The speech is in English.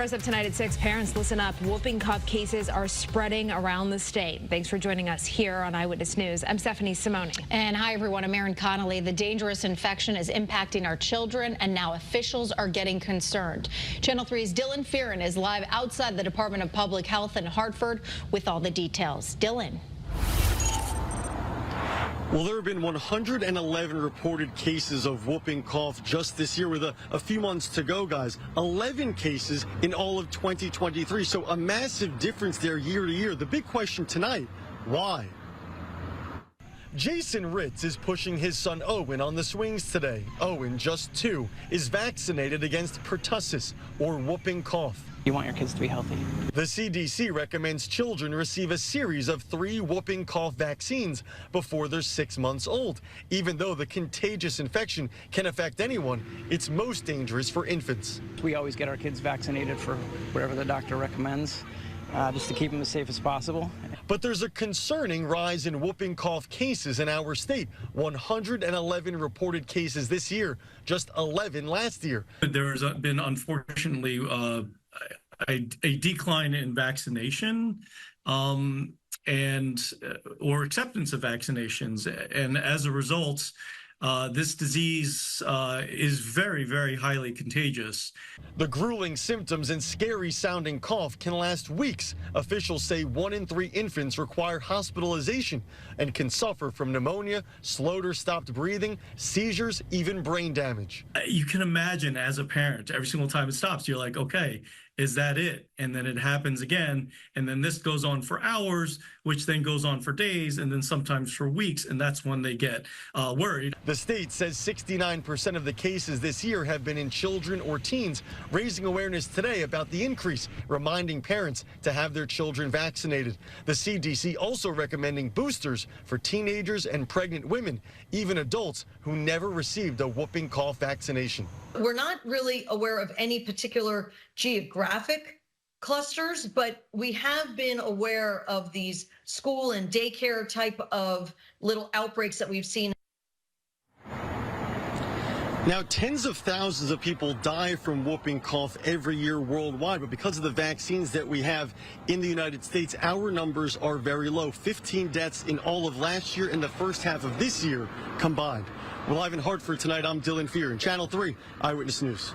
As of tonight at 6, parents listen up. Whooping cough cases are spreading around the state. Thanks for joining us here on Eyewitness News. I'm Stephanie Simone. And hi, everyone. I'm Erin Connolly. The dangerous infection is impacting our children, and now officials are getting concerned. Channel 3's Dylan Fearon is live outside the Department of Public Health in Hartford with all the details. Dylan. Well, there have been 111 reported cases of whooping cough just this year with a few months to go, guys. 11 cases in all of 2023, so a massive difference there year to year. The big question tonight, why? Jason Ritz is pushing his son Owen on the swings today. Owen, just 2, is vaccinated against pertussis, or whooping cough. You want your kids to be healthy. The CDC recommends children receive a series of 3 whooping cough vaccines before they're 6 months old. Even though the contagious infection can affect anyone, it's most dangerous for infants. We always get our kids vaccinated for whatever the doctor recommends, just to keep them as safe as possible. But there's a concerning rise in whooping cough cases in our state. 111 reported cases this year, just 11 last year. There's been, unfortunately, a decline in vaccination or acceptance of vaccinations. And as a result, this disease is very, very highly contagious. The grueling symptoms and scary sounding cough can last weeks. Officials say 1 in 3 infants require hospitalization and can suffer from pneumonia, slowed or stopped breathing, seizures, even brain damage. You can imagine as a parent, every single time it stops, you're like, okay, is that it? And then it happens again. And then this goes on for hours, which then goes on for days, and then sometimes for weeks. And that's when they get worried. The state says 69% of the cases this year have been in children or teens, raising awareness today about the increase, reminding parents to have their children vaccinated. The CDC also recommending boosters for teenagers and pregnant women, even adults who never received a whooping cough vaccination. We're not really aware of any particular geographic clusters, but we have been aware of these school and daycare type of little outbreaks that we've seen. Now, tens of thousands of people die from whooping cough every year worldwide, but because of the vaccines that we have in the United States, our numbers are very low. 15 deaths in all of last year and the first half of this year combined. We're live in Hartford tonight. I'm Dylan Fearon, Channel 3 Eyewitness News.